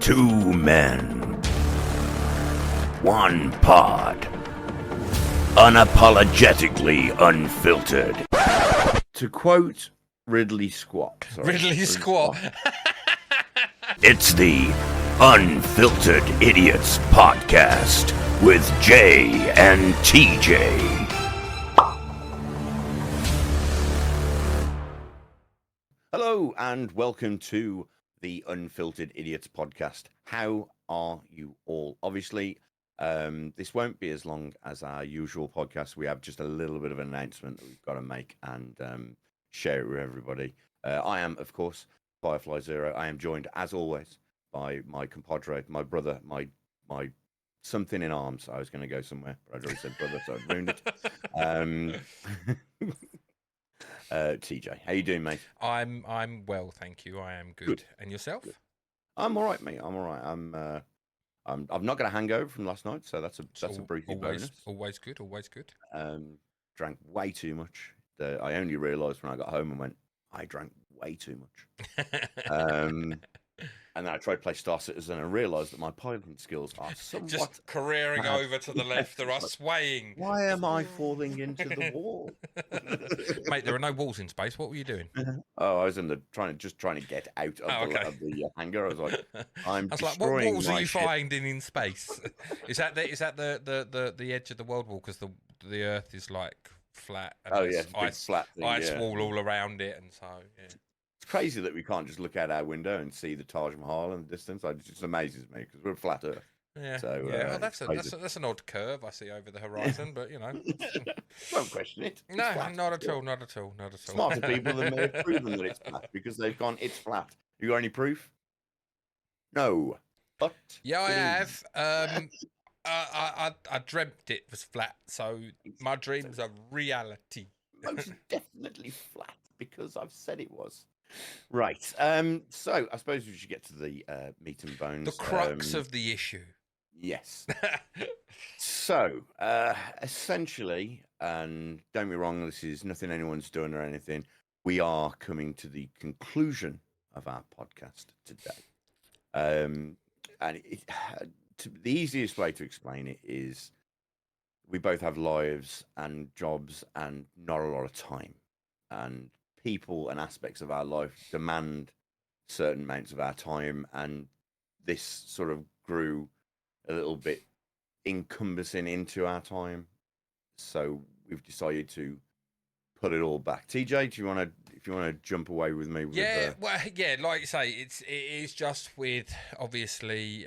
Two men. One pod. Unapologetically unfiltered. To quote Ridley Squat. Ridley Squat. It's the Unfiltered Idiots Podcast with Jay and TJ. Hello and welcome to the Unfiltered Idiots Podcast. How are you all? Obviously, this won't be as long as our usual podcast. We have just a little bit of an announcement that we've got to make and share it with everybody. I am, of course, Firefly Zero. I am joined, as always, by my compadre, my brother, my something in arms. I was going to go somewhere, but I'd already said brother, so I ruined it. TJ, how you doing, mate? I'm well, thank you. I am good. And yourself? Good. I'm all right, mate. I'm all right. I've not got a hangover from last night, so that's a briefy bonus. Always good. Always good. Drank way too much. I only realised when I got home and went, I drank way too much. And then I tried to play Star Citizen and I realised that my piloting skills are somewhat... Just careering over to the left. There are swaying. Why am I falling into the wall? Mate, there are no walls in space. What were you doing? Oh, I was trying to get out of the hangar. I was like, what walls are you finding in space? Is that the edge of the world wall? Because the Earth is like flat. And ice wall all around it, and so yeah. It's crazy that we can't just look out our window and see the Taj Mahal in the distance. It just amazes me because we're a flat Earth. Yeah, so, well, that's an odd curve I see over the horizon, but you know, won't question it. It's no, flat. not at all. Smarter people than me have proven that it's flat because they've gone, it's flat. You got any proof? No, but yeah, I have. I dreamt it was flat, so my dreams are reality. Most definitely flat because I've said it was. Right. So I suppose we should get to the meat and bones. The crux of the issue. Yes. So, essentially, and don't be wrong, this is nothing anyone's done or anything. We are coming to the conclusion of our podcast today. And the easiest way to explain it is we both have lives and jobs and not a lot of time. And people and aspects of our life demand certain amounts of our time, and this sort of grew a little bit encompassing into our time. So we've decided to put it all back. TJ, if you want to jump away with me? Like you say, it is just with obviously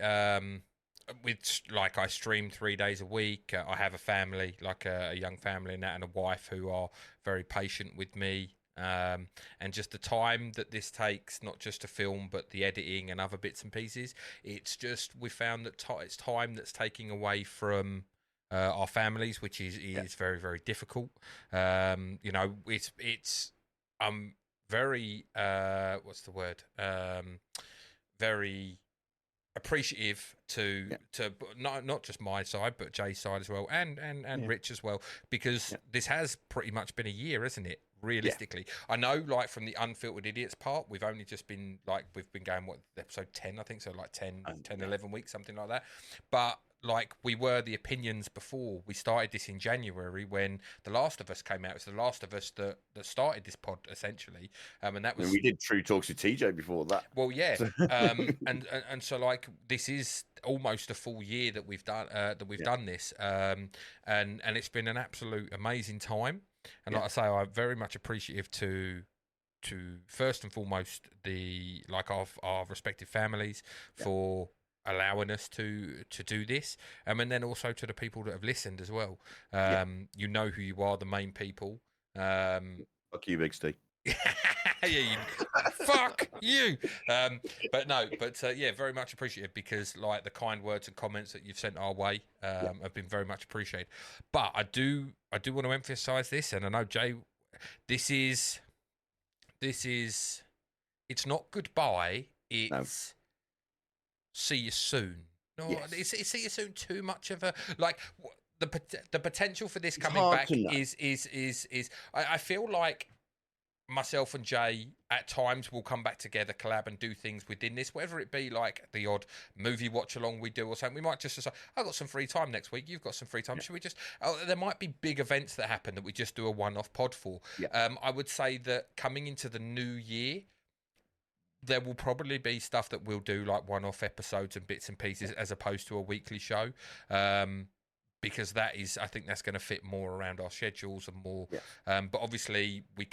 with like I stream 3 days a week. I have a family, like a young family and that, and a wife who are very patient with me. And just the time that this takes, not just to film, but the editing and other bits and pieces. It's just, we found that it's time that's taking away from our families, which is very, very difficult. You know, it's very what's the word? Very appreciative to not just my side but Jay's side as well, and Rich as well, because this has pretty much been a year, isn't it? Realistically, I know, like from the Unfiltered Idiots part, we've only just been we've been going episode 10, I think, so like 10 11 weeks, something like that. But like, we were the opinions before we started this in January when The Last of Us came out. It's The Last of Us that started this pod essentially, and that was. And we did True Talks with TJ before that. Well, yeah, and so like this is almost a full year that we've done done this, and it's been an absolute amazing time. And like I say, I'm very much appreciative to first and foremost our respective families for allowing us to do this, and then also to the people that have listened as well. You know who you are, the main people. Fuck you, Big Steve. Fuck you. Very much appreciated, because like the kind words and comments that you've sent our way have been very much appreciated. But I do want to emphasize this, and I know Jay, this is it's not goodbye, it's see you soon. No, it's see you soon too much of a like. The potential for this coming back is I feel like myself and Jay at times will come back together, collab, and do things within this, whether it be like the odd movie watch along we do or something. We might just decide, I've got some free time next week, you've got some free time. Should we just? There might be big events that happen that we just do a one-off pod for. I would say that coming into the new year, there will probably be stuff that we'll do like one-off episodes and bits and pieces as opposed to a weekly show. Because that is, I think that's going to fit more around our schedules and more. But obviously, we're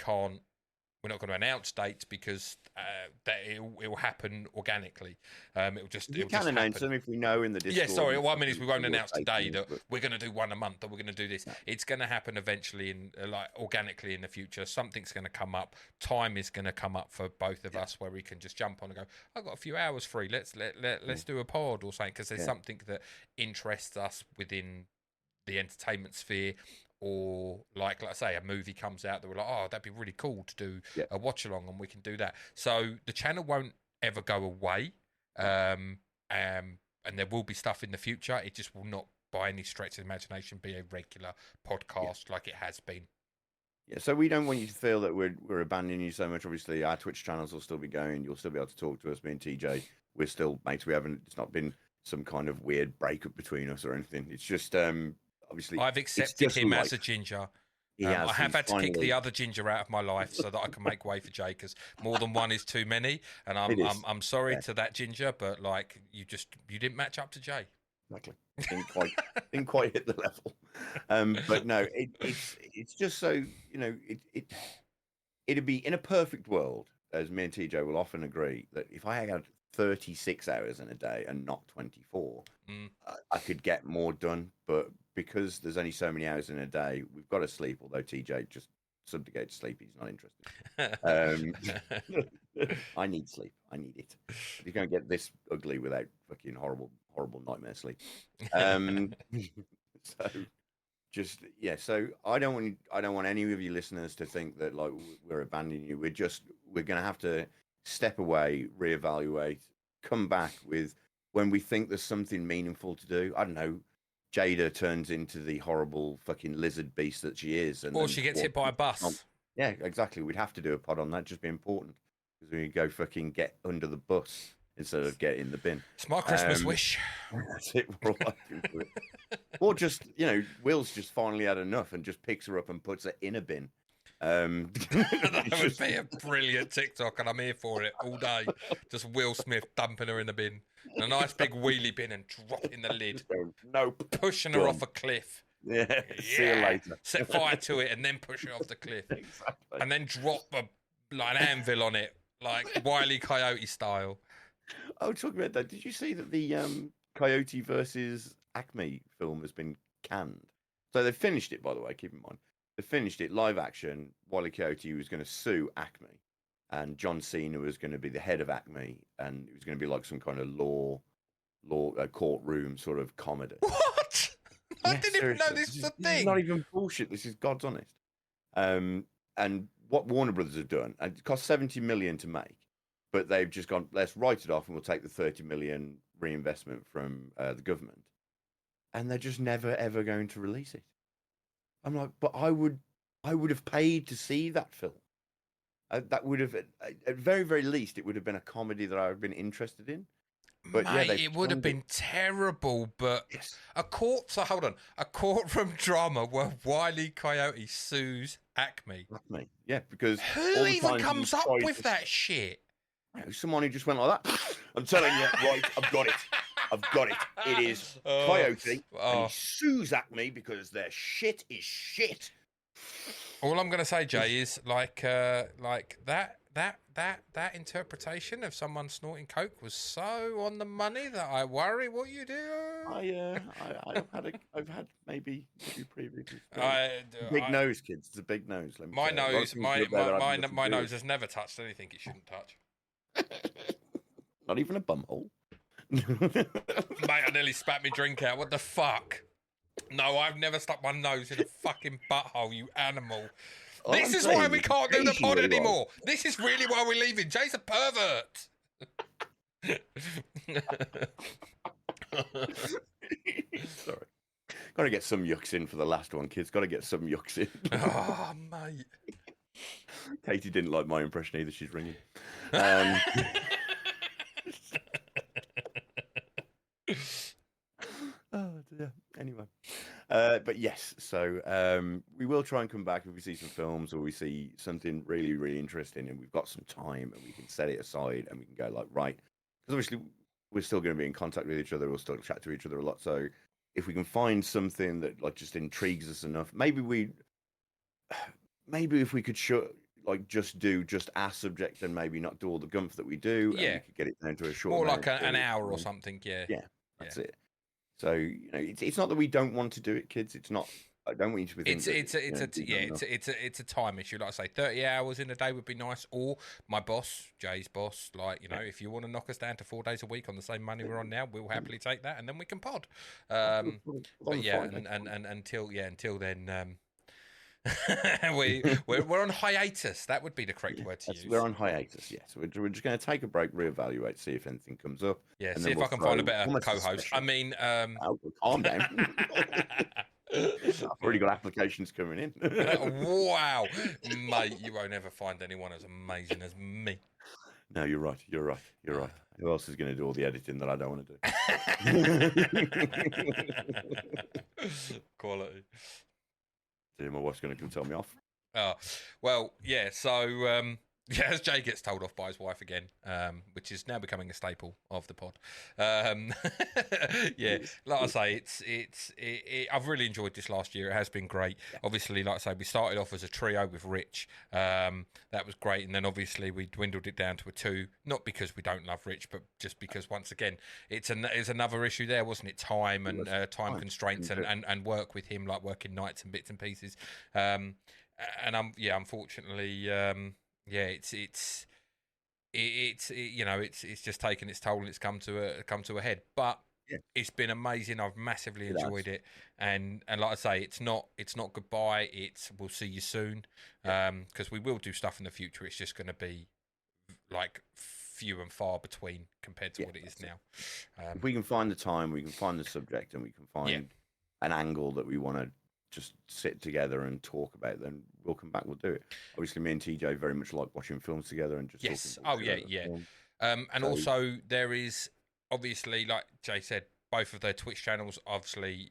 not going to announce dates because that it'll happen organically. It'll just announce them if we know in the Discord. Yeah, sorry. What I mean is we won't announce today that we're going to do one a month or we're going to do this. It's going to happen eventually, like organically in the future. Something's going to come up. Time is going to come up for both of us where we can just jump on and go, I've got a few hours free. Let's do a pod or something, because there's something that interests us within the entertainment sphere. Or like I say, a movie comes out that we're like, oh, that'd be really cool to do a watch along, and we can do that. So the channel won't ever go away, and there will be stuff in the future. It just will not, by any stretch of the imagination, be a regular podcast like it has been. Yeah, so we don't want you to feel that we're abandoning you so much. Obviously, our Twitch channels will still be going. You'll still be able to talk to us. Me and TJ, we're still mates. It's not been some kind of weird breakup between us or anything. It's just obviously, I've accepted him as a ginger. I have had to kick the other ginger out of my life so that I can make way for Jay, because more than one is too many. And I'm sorry to that ginger, but like you didn't match up to Jay. Exactly. Didn't quite hit the level. But no, it's just so it'd be in a perfect world, as me and TJ will often agree, that if I had 36 hours in a day and not 24, I could get more done. But because there's only so many hours in a day, we've got to sleep. Although TJ just subbed to go to sleep, he's not interested. I need sleep. I need it. You're going to get this ugly without fucking horrible nightmare sleep. So I don't want any of you listeners to think that like we're abandoning you. We're going to have to step away, reevaluate, come back with when we think there's something meaningful to do. I don't know. Jada turns into the horrible fucking lizard beast that she is, or she gets hit by a bus. Yeah, exactly. We'd have to do a pod on that. Just be important, because we go fucking get under the bus instead of get in the bin. It's my Christmas wish. That's it. We're all looking for it. Or just Will's just finally had enough and just picks her up and puts her in a bin. That would be a brilliant TikTok, and I'm here for it all day. Just Will Smith dumping her in the bin, a nice big wheelie bin, and dropping the lid. Nope. Pushing her off a cliff. Yeah. See you later. Set fire to it and then push her off the cliff. Exactly. And then drop an anvil on it, like Wile E. Coyote style. Oh, talking about that, did you see that the Coyote versus Acme film has been canned? So they finished it, by the way. Keep in mind. They finished it live action. Wile E. Coyote was going to sue Acme, and John Cena was going to be the head of Acme, and it was going to be like some kind of law courtroom sort of comedy. What? I didn't even know this was a thing. This is not even bullshit. This is God's honest. And what Warner Brothers have done, and it cost $70 million to make, but they've just gone, let's write it off, and we'll take the $30 million reinvestment from the government, and they're just never ever going to release it. I'm like, but I would have paid to see that film. That would have, at very, very least, it would have been a comedy that I would have been interested in. But mate, it would have been terrible. But a courtroom drama where Wile E. Coyote sues Acme. Yeah, because who even comes up with that shit? Someone who just went like that. I'm telling you, right? I've got it. It is Coyote, and he sues Acme because their shit is shit. All I'm gonna say, Jay, is like that interpretation of someone snorting coke was so on the money that I worry what you do. I've had maybe two previous. Big nose, kids. It's a big nose. My nose has never touched anything it shouldn't touch. Not even a bumhole. Mate, I nearly spat my drink out. What the fuck? No, I've never stuck my nose in a fucking butthole, you animal. This is why we can't do the pod anymore. This is really why we're leaving. Jay's a pervert. Sorry. Got to get some yucks in for the last one, kids. Got to get some yucks in. Oh, mate. Katie didn't like my impression either. She's ringing. Um, oh dear. Anyway, but yes. So we will try and come back if we see some films or we see something really, really interesting, and we've got some time, and we can set it aside, and we can go like right. Because obviously we're still going to be in contact with each other. We'll still chat to each other a lot. So if we can find something that like just intrigues us enough, maybe if we could just do just our subject and maybe not do all the gumph that we do, and we could get it down to a short, more like an hour or something. Yeah, that's it. So it's not that we don't want to do it, kids. It's not. I don't want you to be thinking. It's a time issue. Like I say, 30 hours in a day would be nice. Or my boss, Jay's boss, like if you want to knock us down to 4 days a week on the same money we're on now, we'll happily take that, and then we can pod. But yeah, and until then. we're on hiatus. That would be the correct word to use. We're on hiatus, yes. We're just going to take a break, reevaluate, see if anything comes up. Yeah, see if I can find a better co-host. I mean, calm down. I've already got applications coming in. Wow, mate, you won't ever find anyone as amazing as me. No, you're right. Who else is going to do all the editing that I don't want to do? Quality. My wife's going to come tell me off. Oh, well, yeah. So, as Jay gets told off by his wife again, which is now becoming a staple of the pod. Yeah, like I say, I've really enjoyed this last year. It has been great. Yeah. Obviously, like I say, we started off as a trio with Rich. That was great, and then obviously we dwindled it down to a two. Not because we don't love Rich, but just because once again, it's another issue there, wasn't it? Time and time constraints and work with him, like working nights and bits and pieces. And unfortunately. It's just taken its toll and it's come to a head. But it's been amazing. I've massively enjoyed it, and like I say, it's not goodbye. It's we'll see you soon, because we will do stuff in the future. It's just going to be like few and far between compared to what it is now. If we can find the time, we can find the subject, and we can find an angle that we want to just sit together and talk about, then we'll come back, we'll do it. Obviously me and TJ very much like watching films together and just and also there is obviously, like Jay said, both of their Twitch channels. Obviously,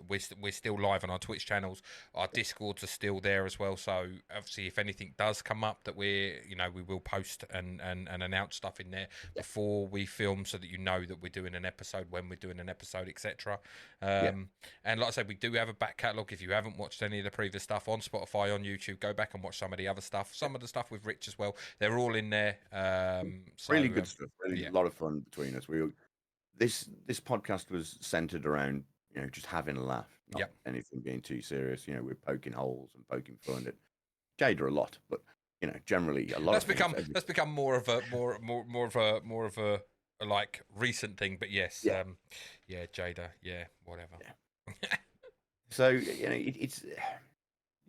we're still live on our Twitch channels. Our Discords are still there as well. So obviously, if anything does come up, that we will post and announce stuff in there before we film, so that that we're doing an episode, when we're doing an episode, etc. And like I said, we do have a back catalogue. If you haven't watched any of the previous stuff on Spotify, on YouTube, go back and watch some of the other stuff. Some of the stuff with Rich as well. They're all in there. Really good stuff. Really a lot of fun between us. This podcast was centered around just having a laugh, not anything being too serious. We're poking holes and poking fun at Jada a lot, but generally a lot. That's become more of a like recent thing. But yes, Jada, whatever. Yeah. So it's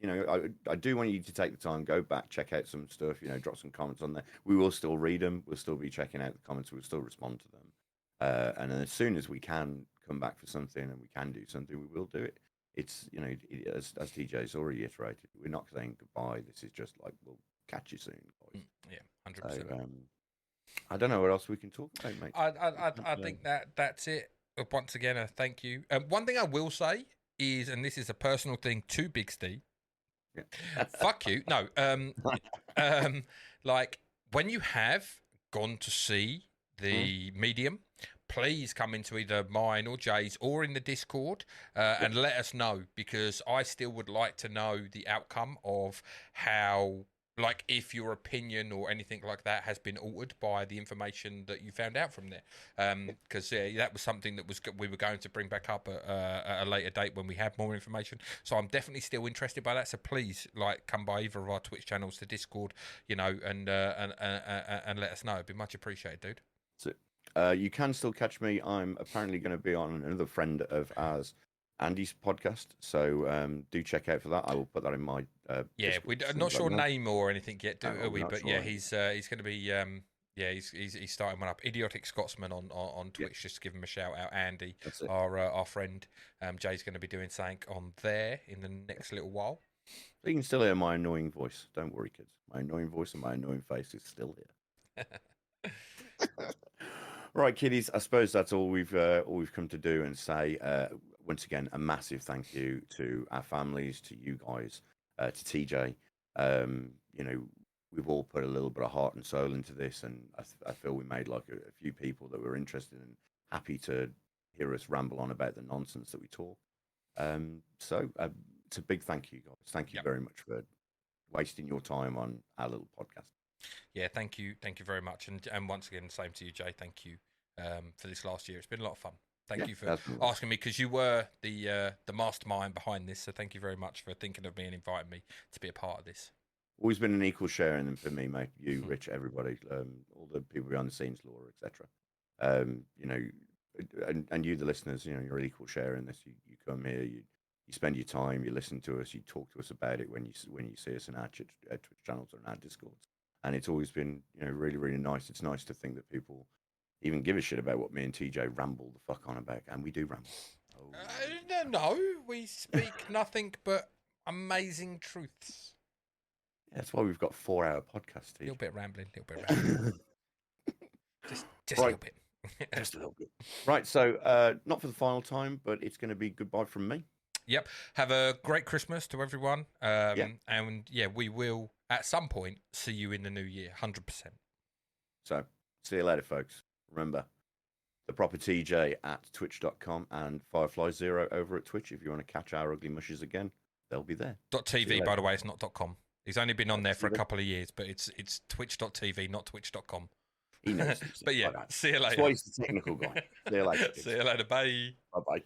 I do want you to take the time, go back, check out some stuff. Drop some comments on there. We will still read them. We'll still be checking out the comments. We'll still respond to them. And then as soon as we can come back for something and we can do something, we will do it. It's, as TJ's already iterated, we're not saying goodbye. This is just like, we'll catch you soon, guys. 100%. So, I don't know what else we can talk about, mate. I think that's it. Once again, a thank you. One thing I will say is, and this is a personal thing to Big Steve. Yeah. Fuck you. No. Like, when you have gone to see the Medium, please come into either mine or Jay's or in the Discord and let us know, because I still would like to know the outcome of how, like, if your opinion or anything like that has been altered by the information that you found out from there. Because that was something that we were going to bring back up at a later date when we have more information. So I'm definitely still interested by that. So please, like, come by either of our Twitch channels, the Discord, and let us know. It'd be much appreciated, dude. You can still catch me. I'm apparently going to be on another friend of ours, Andy's podcast. So do check out for that. I will put that in my. We're not sure name or anything yet, are we? But sure. He's going to be. He's starting one up. Idiotic Scotsman on Twitch. Just give him a shout out, Andy, our friend. Jay's going to be doing something on there in the next little while. So you can still hear my annoying voice. Don't worry, kids. My annoying voice and my annoying face is still here. Right, kiddies. I suppose that's all we've come to do and say. Once again, a massive thank you to our families, to you guys, to TJ. You know, we've all put a little bit of heart and soul into this, and I feel we made like a few people that were interested and happy to hear us ramble on about the nonsense that we talk. So it's a big thank you, guys. Thank you very much for wasting your time on our little podcast. Yeah, thank you very much, and once again, same to you, Jay. Thank you for this last year. It's been a lot of fun. Thank you for asking me, because you were the mastermind behind this. So thank you very much for thinking of me and inviting me to be a part of this. Always been an equal share in them for me, mate. You, Rich, everybody, all the people behind the scenes, Laura, etc. You know, and you, the listeners, you know, you're an equal share in this. You come here, you spend your time, you listen to us, you talk to us about it when you see us in our Twitch channels or in our Discords, and it's always been, you know, really, really nice. It's nice to think that people even give a shit about what me and TJ ramble the fuck on about, and we do ramble. No, we speak nothing but amazing truths. Yeah, that's why we've got 4-hour podcasts. A little bit rambling, just right. A little bit. Just a little bit. Right, so not for the final time, but it's going to be goodbye from me. Yep. Have a great Christmas to everyone. And yeah, we will at some point see you in the new year, 100%. So see you later, folks. Remember, the proper TJ at twitch.com and Firefly0 over at Twitch. If you want to catch our ugly mushes again, they'll be there. .tv, by the way, it's not .com. He's only been on there for a couple of years, but it's twitch.tv, not twitch.com. He knows. But yeah, see you later. That's why he's the technical guy. See you later. See you later. Bye. Bye-bye.